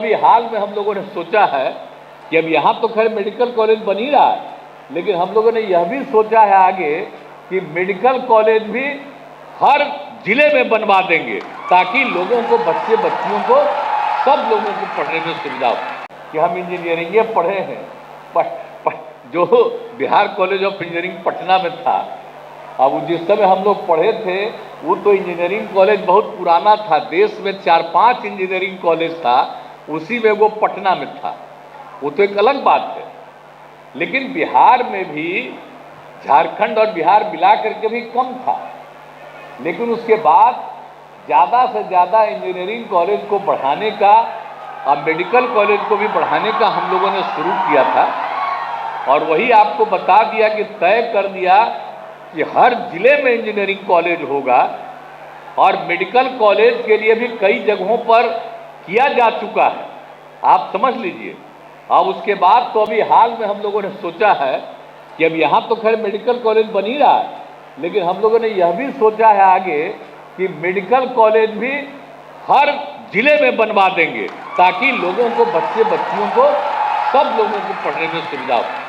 अभी हाल में हम लोगों ने सोचा है कि अब यहाँ तो खैर मेडिकल कॉलेज बन ही रहा है, लेकिन हम लोगों ने यह भी सोचा है आगे कि मेडिकल कॉलेज भी हर जिले में बनवा देंगे ताकि लोगों को, बच्चे बच्चियों को, सब लोगों को पढ़ने में सुविधा हो। कि हम इंजीनियरिंग पढ़े हैं, जो Bihar college of engineering Patna में था, अब जिस समय हम लोग पढ़े थे वो तो इंजीनियरिंग कॉलेज बहुत पुराना था, देश में 4-5 इंजीनियरिंग कॉलेज था, उसी में वो पटना में था, वो तो एक अलग बात है। लेकिन बिहार में भी, झारखंड और बिहार मिला करके भी कम था, लेकिन उसके बाद ज़्यादा से ज़्यादा इंजीनियरिंग कॉलेज को बढ़ाने का और मेडिकल कॉलेज को भी बढ़ाने का हम लोगों ने शुरू किया था। और वही आपको बता दिया कि तय कर दिया कि हर जिले में इंजीनियरिंग कॉलेज होगा, और मेडिकल कॉलेज के लिए भी कई जगहों पर किया जा चुका है, आप समझ लीजिए। अब उसके बाद तो अभी हाल में हम लोगों ने सोचा है कि अब यहाँ तो खैर मेडिकल कॉलेज बन ही रहा है, लेकिन हम लोगों ने यह भी सोचा है आगे कि मेडिकल कॉलेज भी हर जिले में बनवा देंगे ताकि लोगों को, बच्चे बच्चियों को, सब लोगों को पढ़ने में सुविधा हो।